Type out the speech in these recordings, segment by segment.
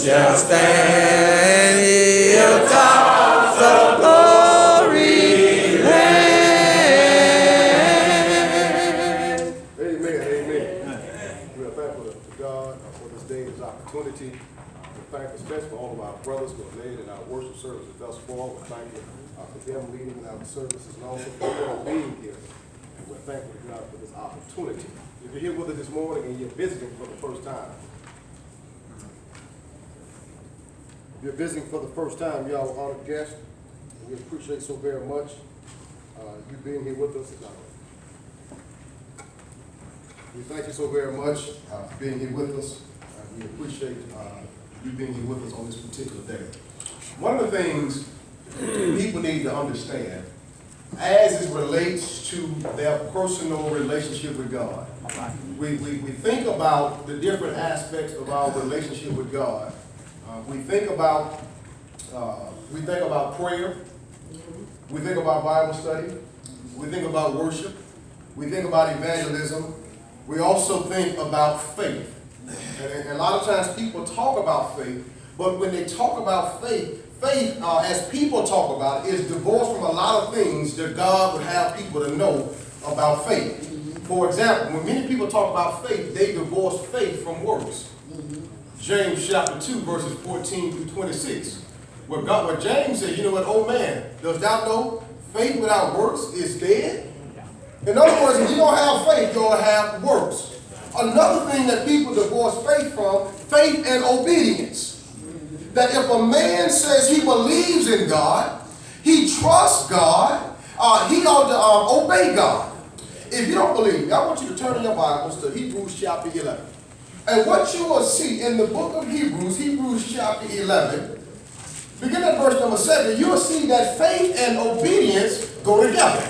shall stand hilltops of glory land. Amen, amen. We are thankful to God for this day, this opportunity. We're thankful especially for all of our brothers who have led in our worship services thus far. We're thankful for them leading in our services and also for them being here. And we're thankful to God for this opportunity. If you're here with us this morning and you're visiting for the first time, if you're visiting for the first time, y'all are honored guests. And we appreciate so very much you being here with us. We thank you so very much for being here with us. We appreciate you being here with us on this particular day. One of the things people need to understand as it relates to their personal relationship with God, we think about the different aspects of our relationship with God. We think about prayer. We think about Bible study. We think about worship. We think about evangelism. We also think about faith. And a lot of times people talk about faith, but when they talk about faith, as people talk about it, is divorced from a lot of things that God would have people to know about faith. For example, when many people talk about faith, they divorce faith from works. James chapter 2, verses 14 through 26. Where James says, you know what, oh man, does thou know faith without works is dead? In other words, if you don't have faith, you don't have works. Another thing that people divorce faith from, faith and obedience. That if a man says he believes in God, he trusts God, he ought to obey God. If you don't believe, I want you to turn in your Bibles to Hebrews chapter 11. And what you will see in the book of Hebrews chapter 11, begin at verse number 7, you will see that faith and obedience go together.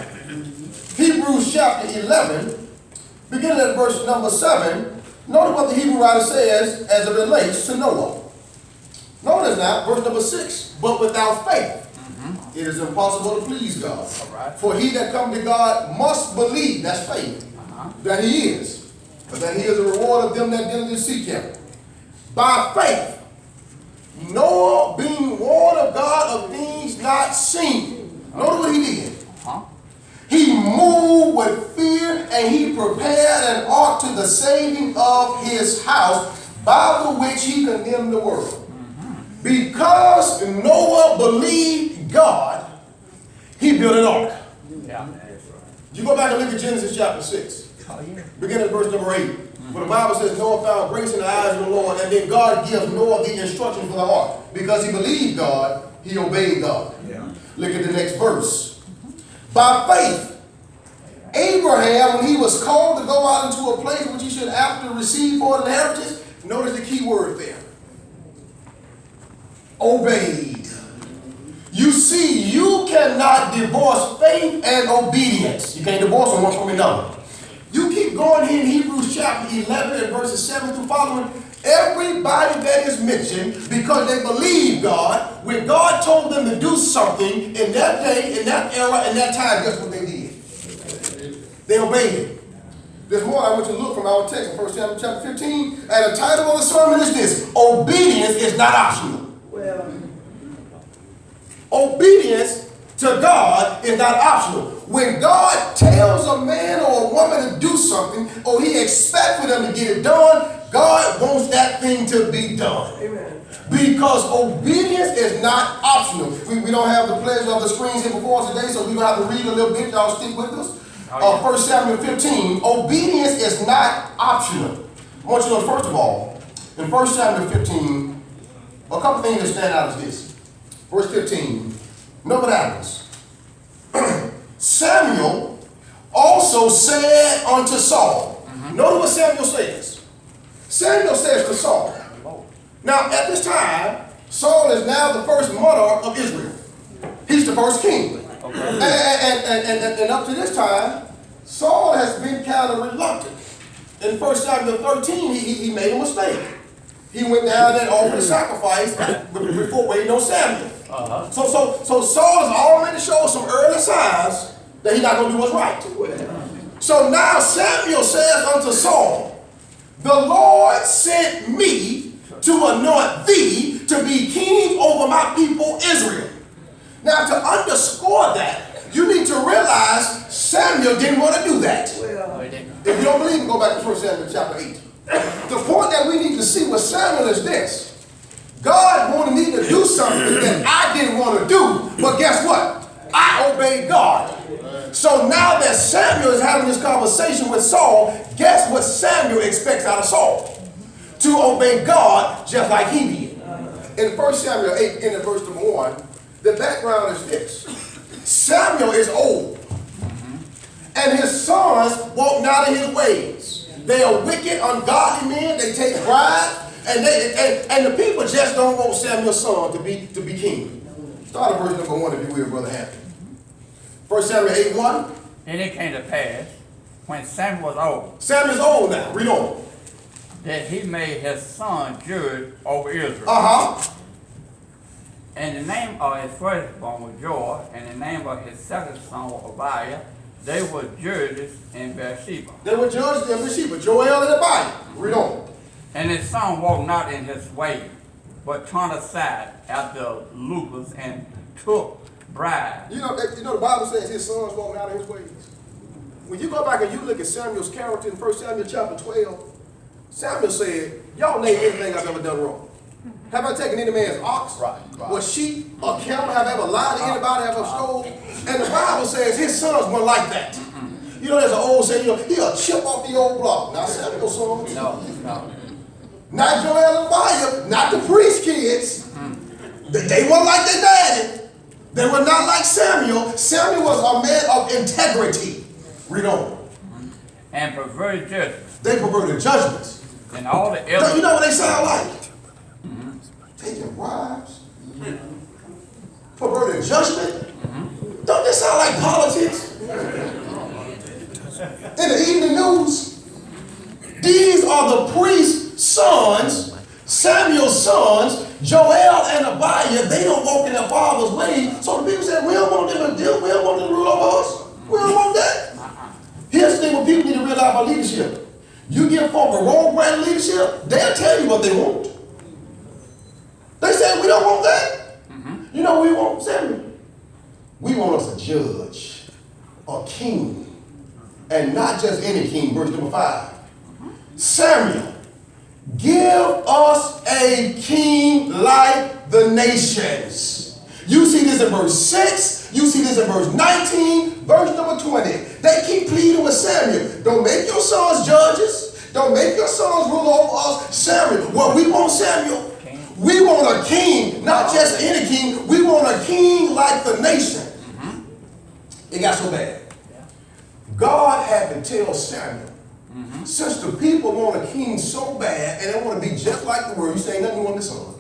Hebrews chapter 11, beginning at verse number 7, notice what the Hebrew writer says as it relates to Noah. Notice now, verse number 6, but without faith, it is impossible to please God. Right. For he that comes to God must believe, that's faith, that he is, but that he is a reward of them that diligently seek him. By faith, Noah being warned of God of things not seen. Notice what he did. He moved with fear and he prepared an ark to the saving of his house, by the which he condemned the world. Because Noah believed God, he built an ark. Yeah. You go back and look at Genesis chapter 6. Begin at verse number 8. Where the Bible says Noah found grace in the eyes of the Lord, and then God gives Noah the instruction for the ark. Because he believed God, he obeyed God. Yeah. Look at the next verse. By faith, Abraham, when he was called to go out into a place which he should after receive for an inheritance, notice the key word there. Obeyed. You see, you cannot divorce faith and obedience. You can't divorce them one from another. You keep going here in Hebrews chapter 11 and verses 7 through following. Everybody that is mentioned, because they believe God, when God told them to do something in that day, in that era, in that time, guess what they did? They obeyed it. There's more I want you to look from our text in 1Samuel chapter 15. And the title of the sermon is this: Obedience is not optional. Obedience to God is not optional. When God tells a man or a woman to do something, or he expects for them to get it done, God wants that thing to be done. Amen. Because obedience is not optional. We don't have the pleasure of the screens here before us today, so we're going to have to read a little bit. Y'all stick with us. 1 Samuel 15, obedience is not optional. I want you to know, first of all, in 1 Samuel 15, a couple things that stand out is this. Verse 15, know what happens. Samuel also said unto Saul. Notice what Samuel says. Samuel says to Saul. Now, at this time, Saul is now the first monarch of Israel. He's the first king. And up to this time, Saul has been kind of reluctant. In 1 Samuel 13, he made a mistake. He went down and offered a sacrifice before waiting on Samuel. So Saul has already showed some early signs that he's not going to do what's right. So now Samuel says unto Saul, the Lord sent me to anoint thee to be king over my people Israel. Now, to underscore that, you need to realize Samuel didn't want to do that. If you don't believe me, go back to 1 Samuel chapter 8. The point that we need to see with Samuel is this. God wanted me to do something that I didn't want to do, but guess what? I obeyed God. So now that Samuel is having this conversation with Saul, guess what Samuel expects out of Saul? To obey God just like he did. In 1 Samuel 8, in verse number 1, the background is this. Samuel is old, and his sons walk not in his ways. They are wicked, ungodly men. They take pride. And the people just don't want Samuel's son to be king. Start at verse number 1, if you will, Brother Hampton. 1 Samuel 8:1. And it came to pass, when Samuel was old, Samuel's old now. Read on. that he made his son judge over Israel. And the name of his firstborn was Joel, and the name of his second son was Abiah. They were judges in Beersheba. They were judges in Beersheba, Joel and Abiah. Read on. And his son walked not in his way, but turned aside after lucres and took bribes. You know the Bible says his sons walked out of his ways. When you go back and you look at Samuel's character in 1 Samuel chapter 12, Samuel said, y'all name anything I've ever done wrong. Have I taken any man's ox? Right. Or sheep or camel? Have I ever lied to anybody? Have I stole? And the Bible says his sons weren't like that. You know, there's an old saying, he'll chip off the old block. Not Samuel's sons. No. Not Joel and Abiah, not the priest kids. They weren't like their daddy. They were not like Samuel. Samuel was a man of integrity. Read on. And perverted judgment. They perverted judgments. And all the elders. You know what they sound like? Taking bribes. Perverted judgment. Don't they sound like politics? In the evening news. These are the priest's sons, Samuel's sons, Joel and Abiah. They don't walk in their father's ways. So the people say, we don't want them to deal, we don't want them to rule over us. We don't want that. Here's the thing what people need to realize about leadership. You give folk a wrong brand of leadership, they'll tell you what they want. They say, we don't want that. You know what we want, Samuel? We want us a judge, a king, and not just any king. Verse number 5. Samuel, give us a king like the nations. You see this in verse 6. You see this in verse 19. Verse number 20. They keep pleading with Samuel. Don't make your sons judges. Don't make your sons rule over us. Samuel, what we want, Samuel, we want a king, not just any king. We want a king like the nation. It got so bad. God had to tell Samuel, since the people want a king so bad and they want to be just like the world, you say nothing you want this son.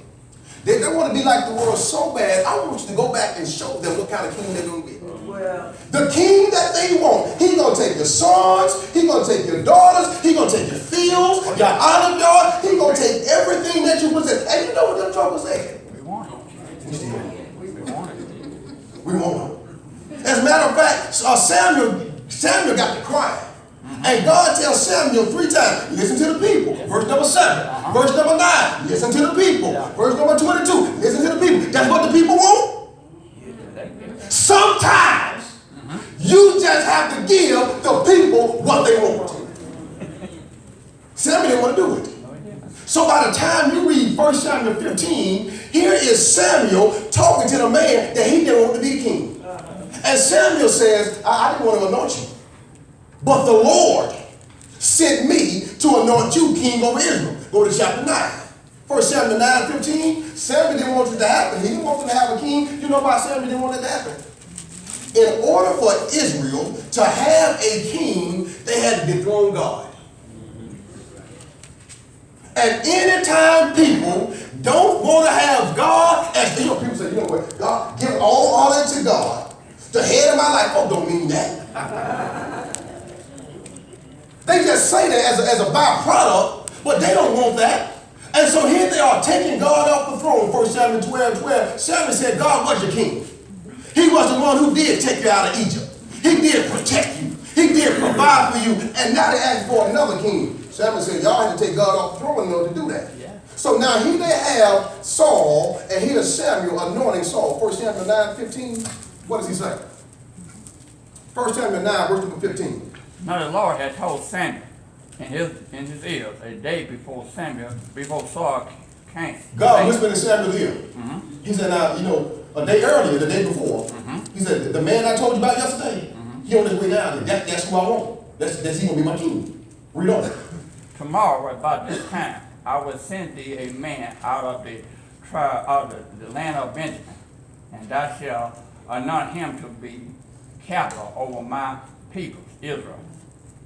They want to be like the world so bad, I want you to go back and show them what kind of king they're going to be. Well, the king that they want, he's going to take your sons, he's going to take your daughters, he's going to take your fields, your olive yard, he's going to take everything that you possess. And you know what them troubles say? We want it. We want it. As a matter of fact, Samuel got to crying. And God tells Samuel 3 times, listen to the people. Verse number 7. Verse number 9, listen to the people. Verse number 22, listen to the people. That's what the people want. Sometimes you just have to give the people what they want. Samuel didn't want to do it. So by the time you read 1 Samuel 15, here is Samuel talking to the man that he didn't want to be king. And Samuel says, I didn't want to anoint you. But the Lord sent me to anoint you king over Israel. Go to chapter 9. 1 Samuel 9:15. Samuel didn't want it to happen. He didn't want them to have a king. You know why Samuel didn't want it to happen? In order for Israel to have a king, they had to dethrone God. And anytime people don't want to have God, as you know, people say, you know what, God, give all that to God. The head of my life, oh, don't mean that. They just say that as a byproduct, but they don't want that. And so here they are taking God off the throne. 1 Samuel 12:12. Samuel said, God was your king. He was the one who did take you out of Egypt. He did protect you. He did provide for you. And now they ask for another king. Samuel said, y'all had to take God off the throne in order to do that. So now here they have Saul, and here's Samuel anointing Saul. 1 Samuel 9:15. What does he say? 1 Samuel 9, verse number 15. Now the Lord had told Samuel in his ears a day before Saul came. God whispered in Samuel's ear. He said, now, a day earlier, the day before, he said, the man I told you about yesterday, he on his way down. That's who I want. That's he going to be my king. Read on. Tomorrow about this time I will send thee a man out of the tribe of the land of Benjamin, and thou shalt anoint him to be captain over my people, Israel.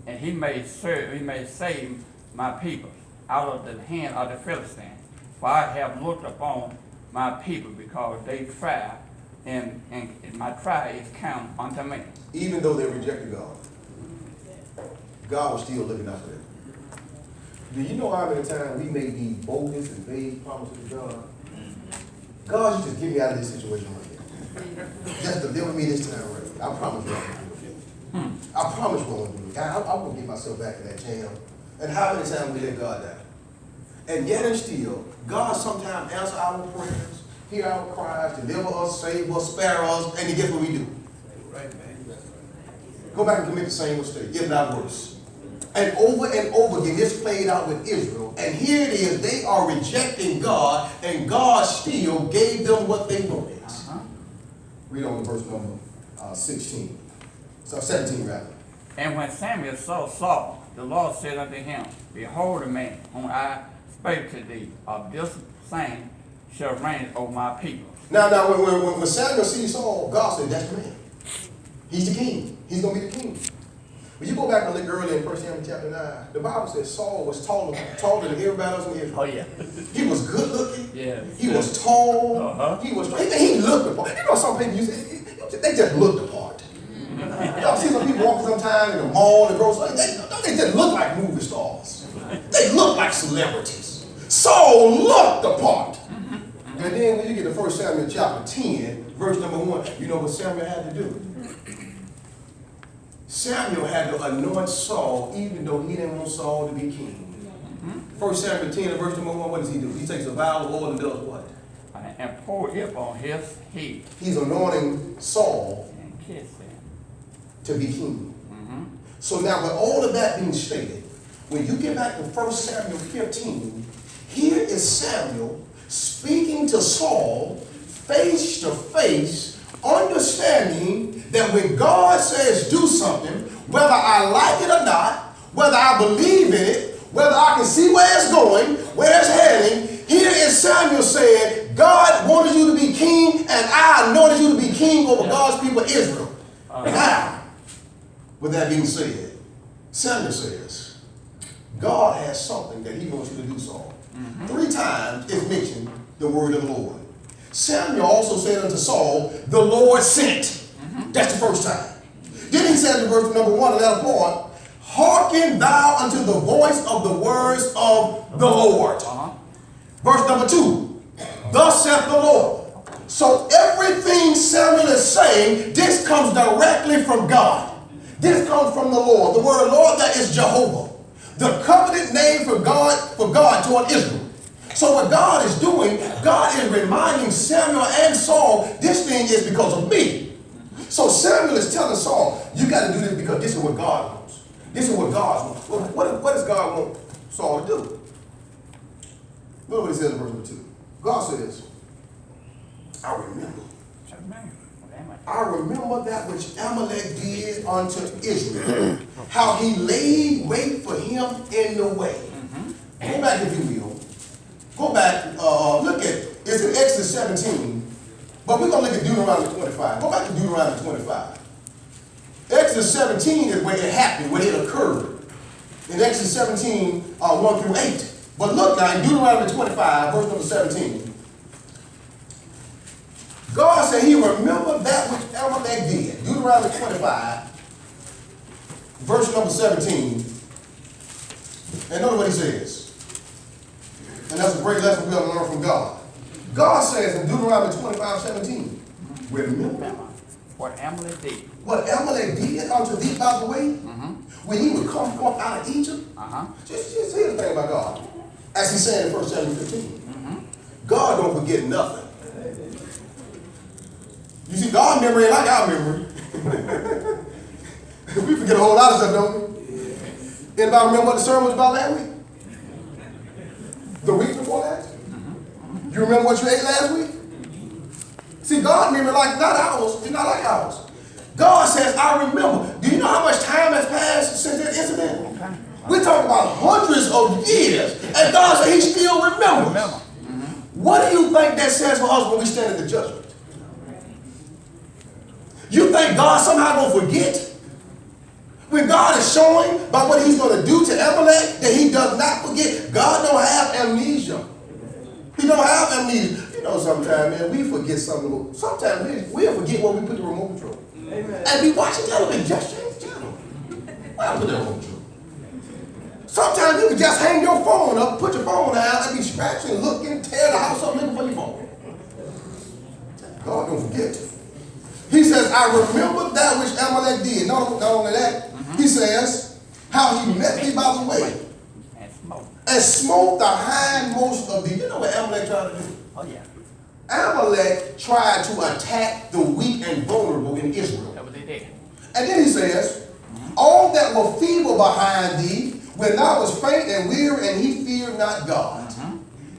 And he may save my people out of the hand of the Philistines. For I have looked upon my people because they tried, and my tribe is counted unto me. Even though they rejected God, God was still looking out for them. Do you know how many times we may be bogus and vague promises to God? God, you just get me out of this situation right here. Just deliver me this time right here. I promise you. I promise you I won't do it. I won't get myself back in that jam. And how many times we let God down? And yet and still, God sometimes answers our prayers, hear our cries, deliver us, save us, spare us, and guess what we do? Go back and commit the same mistake, if not worse. And over again, this played out with Israel. And here it is, they are rejecting God, and God still gave them what they wanted. Read on verse number 17 rather. And when Samuel saw Saul, the Lord said unto him, Behold the man whom I spake to thee, of this same shall reign over my people. Now, when Samuel sees Saul, God said, that's the man. He's the king. He's going to be the king. When you go back and look earlier in 1 Samuel chapter 9, the Bible says Saul was taller than everybody else in Israel. Oh, yeah. He was good looking. Yeah. He was tall. He looked the part. You know, some people, they just look the part. Y'all see some people walking sometimes in the mall and grocery store. They just look like movie stars. They look like celebrities. Saul looked the part. And then when you get to 1 Samuel chapter 10, verse number 1, you know what Samuel had to do? Samuel had to anoint Saul even though he didn't want Saul to be king. 1 Samuel 10 and verse number 1, what does he do? He takes a vial of oil and does what? And pour it on his head. He's anointing Saul And kiss him. to be king. So now with all of that being stated, when you get back to 1 Samuel 15, here is Samuel speaking to Saul face to face, understanding that when God says do something, whether I like it or not, whether I believe in it, whether I can see where it's going, where it's heading, here is Samuel saying, God wanted you to be king, and I anointed you to be king over God's people Israel. Now, with that being said, Samuel says, God has something that he wants you to do, Saul. 3 times is mentioned the word of the Lord. Samuel also said unto Saul, the Lord sent. That's the first time. Then he said in verse number 1, the latter part, hearken thou unto the voice of the words of the Lord. Verse number 2, thus saith the Lord. So everything Samuel is saying, this comes directly from God. This comes from the Lord. The word Lord, that is Jehovah. The covenant name for God toward Israel. So what God is doing, God is reminding Samuel and Saul, this thing is because of me. So Samuel is telling Saul, you got to do this because this is what God wants. This is what God wants. What does God want Saul to do? Look what he says in verse number 2. God says, I remember. I remember that which Amalek did unto Israel, how he laid wait for him in the way. Go back if you will. Go back, look at, it's in Exodus 17, but we're going to look at Deuteronomy 25. Go back to Deuteronomy 25. Exodus 17 is where it happened, where it occurred. In Exodus 17, 1 through 8. But look now, in Deuteronomy 25, verse number 17. God said he remembered that which Amalek did. Deuteronomy 25, verse number 17. And notice what he says. And that's a great lesson we have to learn from God. God says in Deuteronomy 25:17, remember what Amalek did. What Amalek did unto thee by the way, when he would come forth out of Egypt. Just here's the thing about God. As he said in 1 Samuel 15. God don't forget nothing. You see, God's memory ain't like our memory. We forget a whole lot of stuff, don't we? Anybody remember what the sermon was about last week? The week before last? You remember what you ate last week? See, God's memory like not ours. It's not like ours. God says, I remember. Do you know how much time has passed since that incident? We're talking about hundreds of years. And God said he still remembers. What do you think that says for us when we stand at the judgment? You think God somehow gonna forget? When God is showing by what he's going to do to Amalek that he does not forget, God don't have amnesia. He don't have amnesia. You know, sometimes, man, we forget something. Sometimes we'll forget where we put the remote control. Amen. And we watching television, just change the channel. Where I put the remote control? Sometimes you can just hang your phone up, put your phone down, and be scratching, looking, tear the house up, looking for your phone. God don't forget. He says, I remember that which Amalek did. Not only that, he says, how he met me by the way and smote the hindmost of the. You know what Amalek tried to do? Oh, yeah. Amalek tried to attack the weak and vulnerable in Israel. That was they did. And then he says, all that were feeble behind thee, when thou was faint and weary, and he feared not God.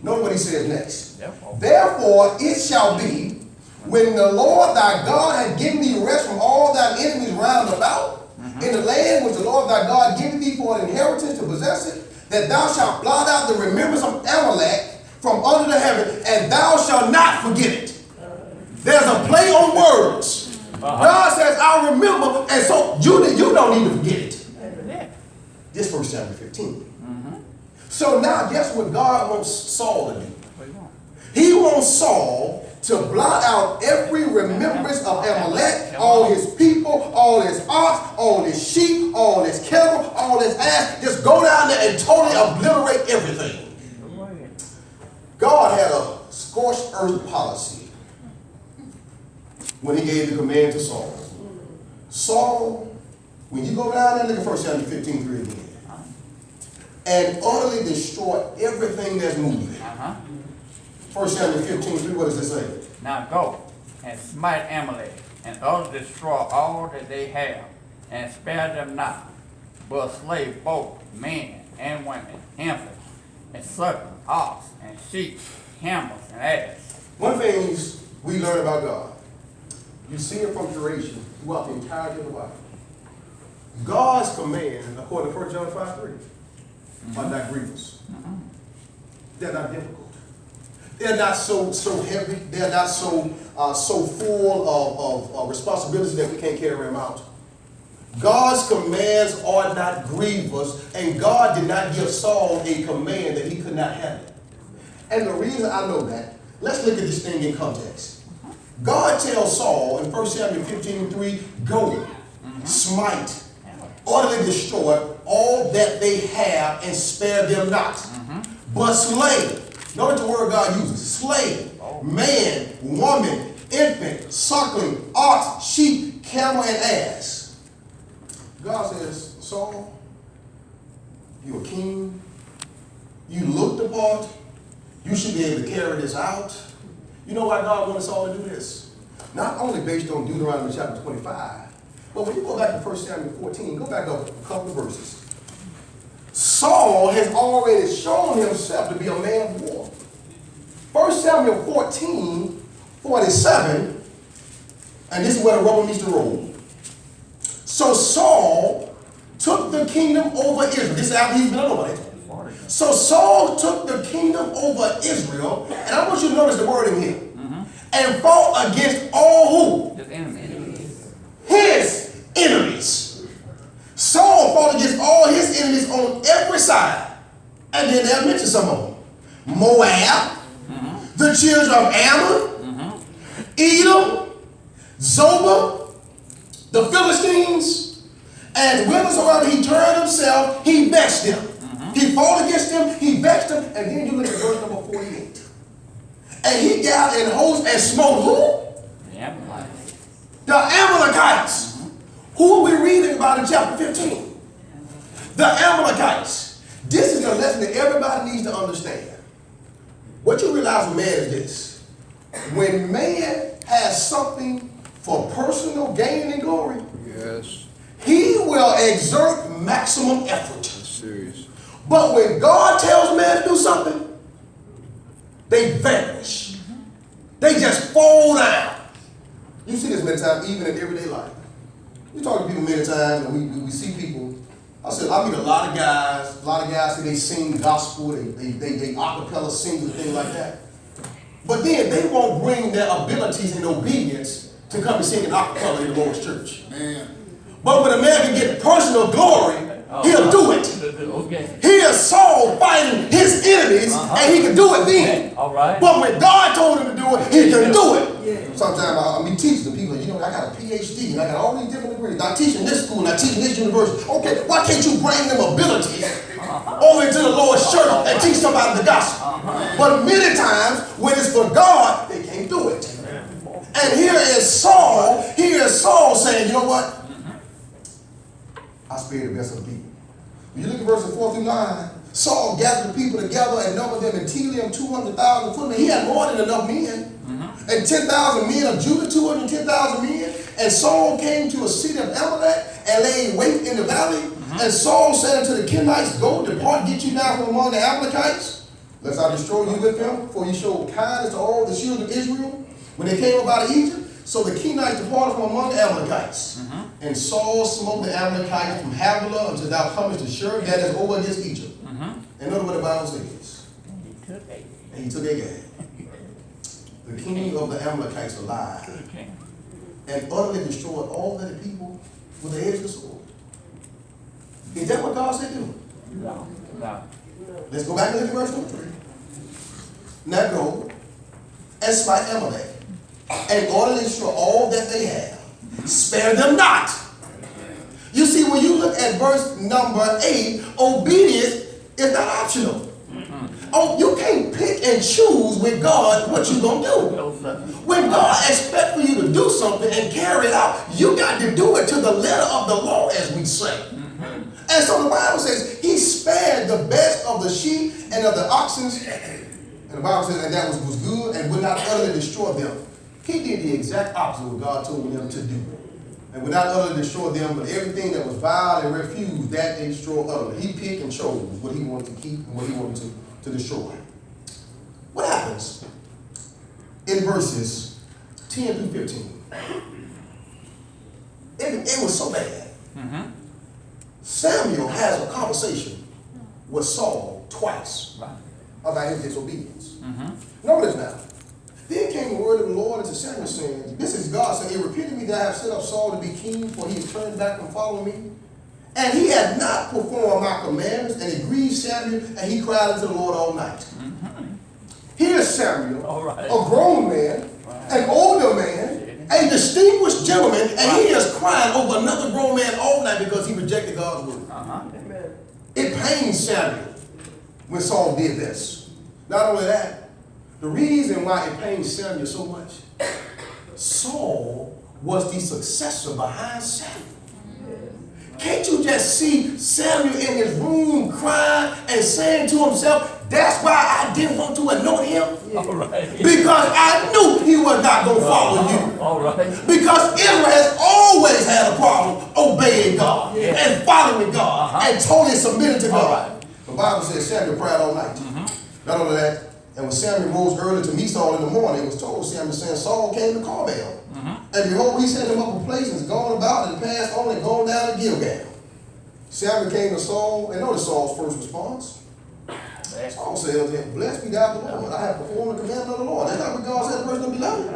Notice what he says next. Therefore it shall be, when the Lord thy God had given thee rest from all thine enemies round about, in the land which the Lord thy God giveth thee for an inheritance to possess it, that thou shalt blot out the remembrance of Amalek from under the heaven, and thou shalt not forget it. There's a play on words. God says, I remember, and so you don't need to forget it. This 1 Samuel 15. So now guess what God wants Saul to do? He wants Saul to blot out every remembrance of Amalek, all his people, all his ox, all his sheep, all his cattle, all his ass. Just go down there and totally obliterate everything. God had a scorched earth policy when he gave the command to Saul. Saul, when you go down there, look at 1 Samuel 15:3 again, and utterly destroy everything that's moving. 1 Samuel 15:3, what does it say? Now go and smite Amalek, and utterly destroy all that they have, and spare them not, but slay both men and women, infants, and suckling, ox, and sheep, camels, and ass. One thing we learn about God, you see it from creation throughout the entirety of the Bible. God's command, according to 1 John 5:3, are not grievous. They're not difficult. They're not so heavy. They're not so full of responsibilities that we can't carry them out. God's commands are not grievous, and God did not give Saul a command that he could not handle. And the reason I know that, let's look at this thing in context. God tells Saul in 1 Samuel 15:3, go, smite, utterly destroy all that they have and spare them not, but slay. Notice the word God uses, slay, man, woman, infant, suckling, ox, sheep, camel, and ass. God says, Saul, you're a king. You look the part. You should be able to carry this out. You know why God wanted Saul to do this? Not only based on Deuteronomy chapter 25, but when you go back to 1 Samuel 14, go back up a couple of verses. Saul has already shown himself to be a man of war. 1 Samuel 14:47, and this is where the rubber meets the road. So Saul took the kingdom over Israel. This is after he's been anointed. So Saul took the kingdom over Israel, and I want you to notice the word in here, and fought against all who? His enemies. His enemies. Saul fought against all his enemies on every side. And then they'll mention some of them. Moab, the children of Ammon, Edom, Zobah, the Philistines, and whithersoever he turned himself, he vexed them. He fought against them, he vexed them, and then you look at verse number 48. And he gathered in hosts and smote who? The Amalekites. The Amalekites. Who are we reading about in chapter 15? The Amalekites. This is a lesson that everybody needs to understand. What you realize with man is this. When man has something for personal gain and glory, Yes. he will exert maximum effort. That's serious. But when God tells a man to do something, they vanish. They just fall down. You see this many times, even in everyday life. We talk to people many times, and we see people. I meet a lot of guys say they sing gospel, they acapella sing and things like that. But then they won't bring their abilities and obedience to come and sing an acapella in the Lord's church. Man. But when a man can get personal glory, he'll do it. Okay. He is Saul fighting his enemies, and he can do it then. All right. But when God told him to do it, he can do it. Sometimes I be teaching the people, I got a PhD, and I got all these different degrees. I teach in this school, and I teach in this university. Okay, why can't you bring them abilities over into the Lord's church and teach somebody the gospel? But many times, when it's for God, they can't do it. And here is Saul saying, you know what? I spared the best of the people. When you look at verses 4 through 9, Saul gathered the people together and numbered them in Telium 200,000 footmen. He had more than enough men. And 10,000 men of Judah, 210,000 men. And Saul came to a city of Amalek and laid wait in the valley. And Saul said unto the Kenites, go, depart, get you down from among the Amalekites, lest I destroy you with them, for you showed kindness to all the children of Israel when they came up out of Egypt. So the Kenites departed from among the Amalekites. And Saul smote the Amalekites from Havilah until thou comest to Shur, that is over against Egypt. And notice what the Bible says. And he took Agag, the king of the Amalekites, alive, and utterly destroyed all of the people with the edge of the sword. Is that what God said do? No. Let's go back and look at verse number 3. Now go and smite Amalek, and utterly destroy all that they have. Spare them not. You see, when you look at verse number 8, obedience is not optional. Oh, you can't pick and choose with God what you're going to do. When God expects for you to do something and carry it out, you got to do it to the letter of the law, as we say. And so the Bible says he spared the best of the sheep and of the oxen. And the Bible says, and that was good, and would not utterly destroy them. He did the exact opposite of what God told him to do. And would not utterly destroy them, but everything that was vile and refused, that they destroyed utterly. He picked and chose what he wanted to keep and what he wanted to destroy. What happens in verses 10 through 15? It was so bad. Samuel has a conversation with Saul twice about his disobedience. Notice now. Then came the word of the Lord unto Samuel, saying, this is God saying, it repeated me that I have set up Saul to be king, for he has turned back from following me. And he had not performed my commandments, and it grieved Samuel, and he cried unto the Lord all night. Here's Samuel, a grown man, an older man, a distinguished gentleman, and he is crying over another grown man all night because he rejected God's word. It pained Samuel when Saul did this. Not only that, the reason why it pained Samuel so much, Saul was the successor behind Samuel. Can't you just see Samuel in his room crying and saying to himself, that's why I didn't want to anoint him? Because I knew he was not going to follow you. Because Israel has always had a problem obeying God and following God and totally submitted to God. The Bible says Samuel cried all night. Not only that, and when Samuel rose early to meet Saul in the morning, it was told Samuel, saying, Saul came to Carmel. And behold, he sent him up a place and gone about and passed on and gone down to Gilgal. Samuel came to Saul, and notice Saul's first response. Saul said unto him, blessed be thou the Lord. I have performed the commandment of the Lord. That's not what God said the person to be loved.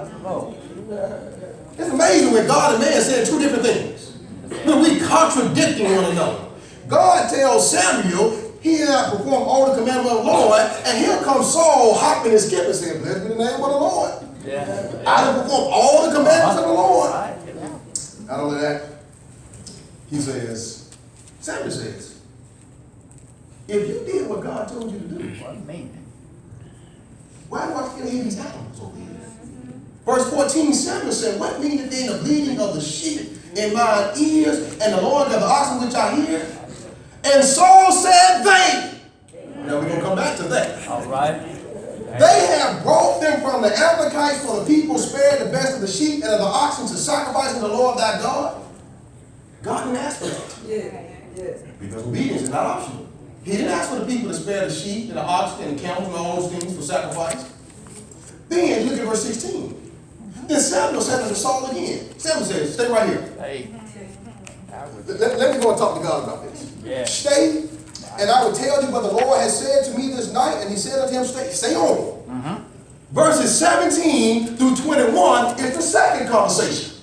It's amazing when God and man said two different things. When we contradicting one another. God tells Samuel, he had not performed all the commandments of the Lord, and here comes Saul hopping and skipping, saying, blessed be the name of the Lord. I have performed all the commandments of the Lord. Not only that, he says, Samuel says, if you did what God told you to do, why do I still hear these animals over here? Verse 14, Samuel said, what meaneth then the bleating of the sheep in mine ears, and the lowing of the oxen which I hear? And Saul said, they. Now we're going to come back to that. All right. They have brought them from the Amalekites, for the people spared the best of the sheep and of the oxen to sacrifice unto the Lord thy God. God didn't ask for that. Yes. Because obedience is not optional. He didn't ask for the people to spare the sheep and the oxen and the camels and all those things for sacrifice. Then look at verse 16. Then Samuel said unto Saul again. Samuel says, stay right here. Hey. Let me go and talk to God about this. Yeah. Stay, and I will tell you what the Lord has said to me this night. And he said unto him, stay on. Verses 17 through 21 is the second conversation.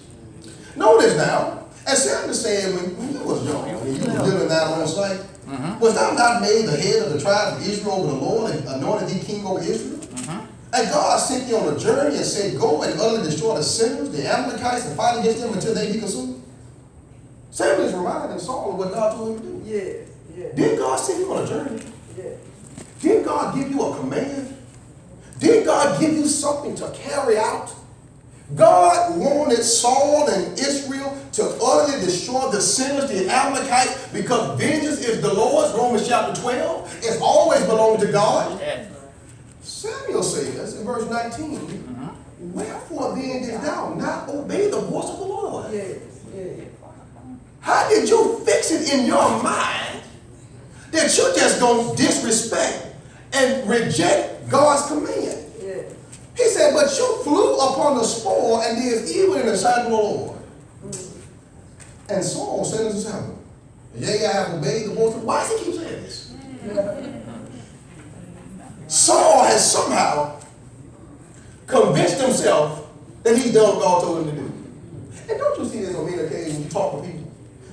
Notice now, as Samuel said, when you was young, when you were living down on site, was thou not made the head of the tribe of Israel over the Lord and anointed thee king over Israel? And God sent thee on a journey and said, go and utterly destroy the sinners, the Amalekites, and fight against them until they be consumed. Samuel is reminding Saul of what God told him to do. Yeah. Didn't God send you on a journey? Yeah. Didn't God give you a command? Didn't God give you something to carry out? God wanted Saul and Israel to utterly destroy the sinners, the Amalekites, because vengeance is the Lord's, Romans chapter 12. It's always belonged to God. Samuel says in verse 19, wherefore then didst thou not obey the voice of the Lord? Yeah. How did you fix it in your mind that you're just going to disrespect and reject God's command? Yeah. He said, but you flew upon the spoil and did evil in the sight of the Lord. And Saul said unto Samuel, yea, I have obeyed the voice of. Why does he keep saying this? Saul has somehow convinced himself that he's done what God told him to do. And don't you see this on many occasions when you talk to people?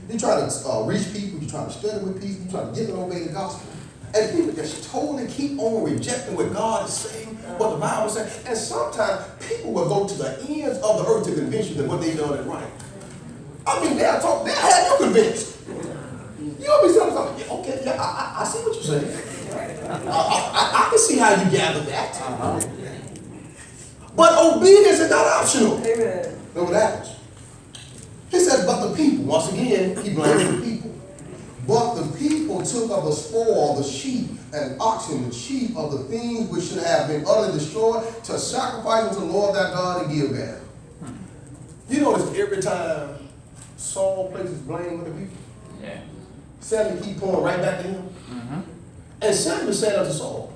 You try to reach people, you try to study with people, you try to get them to obey the gospel. And people just totally keep on rejecting what God is saying, what the Bible is saying. And sometimes people will go to the ends of the earth to convince you that what they've done is right. I mean, they'll have you convinced. You'll be saying something. Yeah, okay, yeah, I see what you're saying. I can see how you gather that. But obedience is not optional. Amen. Know what happens? He says, but the people, once again, he blames the people. But the people took of the spoil, the sheep and oxen, the sheep of the things which should have been utterly destroyed, to sacrifice unto the Lord thy God in Gilgal. You notice every time Saul places blame with the people, Samuel keep pouring right back to him. And Samuel said unto Saul,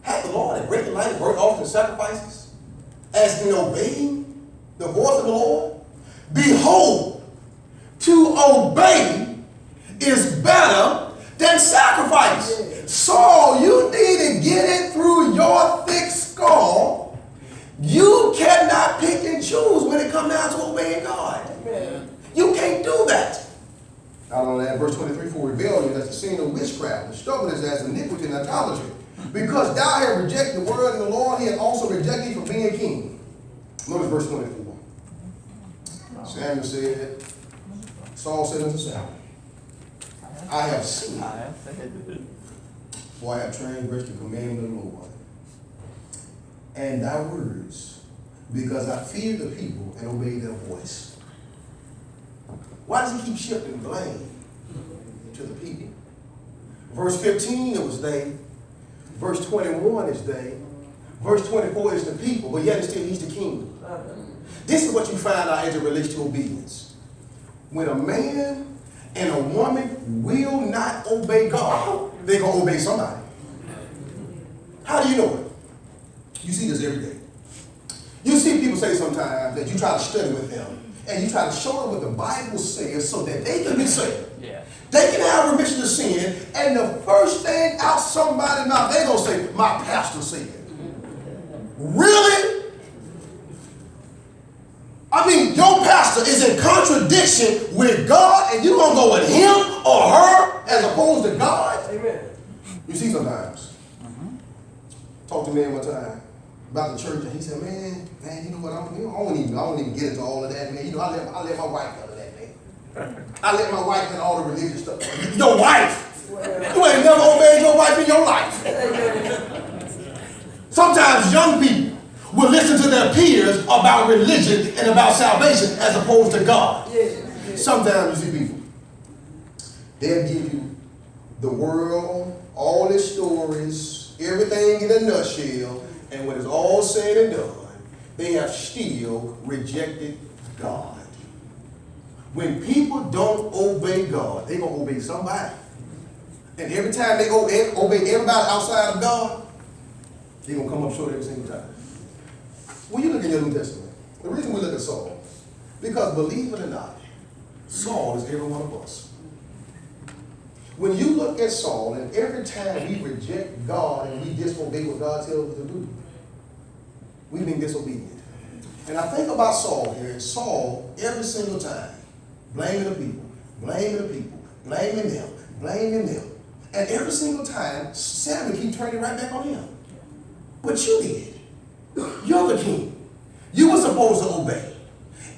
hath the Lord a great light of burnt offerings and sacrifices, as in obeying the voice of the Lord? Behold, to obey is better than sacrifice. Saul, you need to get it through your thick skull. You cannot pick and choose when it comes down to obeying God. You can't do that. Not only that, verse 23, for rebellion is the sin of witchcraft, and stubbornness as iniquity and idolatry. Because thou hast rejected the word of the Lord, he hath also rejected thee from being king. Notice verse 24. Samuel said, Saul said unto Samuel, I have sinned, for I have transgressed the commandment of the Lord and thy words, because I feared the people and obeyed their voice. Why does he keep shifting blame to the people? Verse 15, it was they. Verse 21 is they. Verse 24 is the people, but yet still he's the king. This is what you find out as it relates to obedience. When a man and a woman will not obey God, they're going to obey somebody. How do you know it? You see this every day. You see people say sometimes that you try to study with them and you try to show them what the Bible says so that they can be saved. They can have remission of sin, and the first thing out somebody's mouth, they're going to say, my pastor said. Really? I mean, your pastor is in contradiction with God, and you're going to go with him or her as opposed to God? Amen. You see sometimes. Talked to a man one time about the church, and he said, man, you know what, I don't even get into all of that, man. You know, I let my wife cover that, man. I let my wife in all the religious stuff. Your wife? You ain't never obeyed your wife in your life. Sometimes young people will listen to their peers about religion and about salvation as opposed to God. Sometimes you see people, they'll give you the world, all its stories, everything in a nutshell, and when it's all said and done, they have still rejected God. When people don't obey God, they're going to obey somebody. And every time they obey everybody outside of God, they're going to come up short every single time. When you look in your New Testament, the reason we look at Saul, because believe it or not, Saul is every one of us. When you look at Saul, and every time we reject God and we disobey what God tells us to do, we've been disobedient. And I think about Saul here, and Saul, every single time, blaming the people, blaming them. And every single time, Samuel keeps turning right back on him. But you did. You're the king. You were supposed to obey.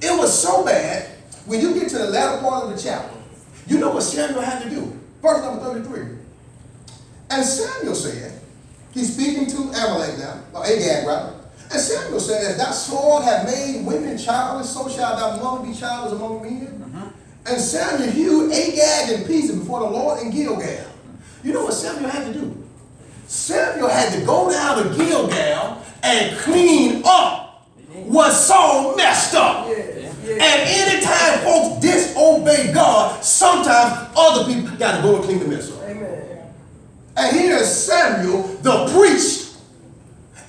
It was so bad, when you get to the latter part of the chapter, you know what Samuel had to do. Verse number 33. And Samuel said, he's speaking to Amalek now, or Agag rather. And Samuel said, as that sword had made women childless, so shall thy mother be childless among men. And Samuel hewed Agag in pieces before the Lord in Gilgal. You know what Samuel had to do? Samuel had to go down to Gilgal and clean up what Saul messed up. And anytime folks disobey God, sometimes other people got to go and clean the mess up. Amen. And here's Samuel, the priest,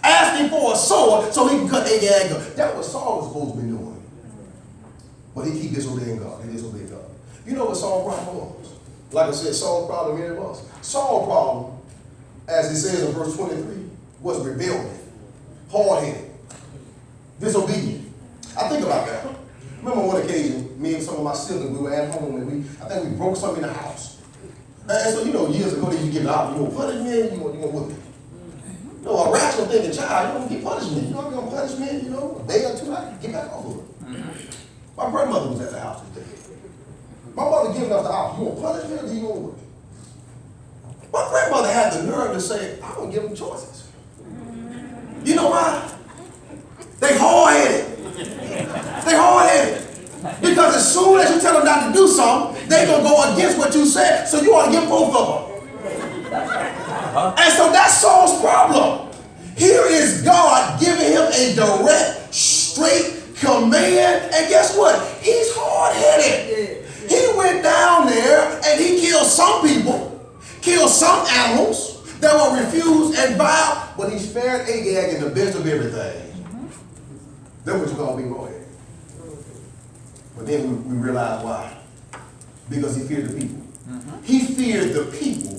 asking for a sword so he can cut Agag up. That's what Saul was supposed to be doing. But he keep disobeying God. He disobeyed God. You know what Saul's problem was? Like I said, Saul's problem here was. Saul's problem, as it says in verse 23, was rebellion, hard-headed, disobedient. I think about that. Remember one occasion, me and some of my siblings, we were at home and I think we broke something in the house. And so, years ago, they used to give it out. You want punishment, you want whoop it. A rational thinking child, you don't get punishment. You're going to punish me, a day or two, I can get back off of it. My grandmother was at the house today. My mother giving us the house. You want punishment or do you want whoop it? My grandmother had the nerve to say, I'm going to give them choices. You know why? They hard-headed. They hard-headed. Because as soon as you tell them not to do something, they're going to go against what you said. So you ought to give both of them. And so that's Saul's problem. Here is God giving him a direct, straight command. And guess what? He's hard-headed. He went down there and he killed some people, killed some animals that were refused and vile, but he spared Agag in the best of everything. That's what you call being hard-headed. But then we realize why. Because he feared the people. He feared the people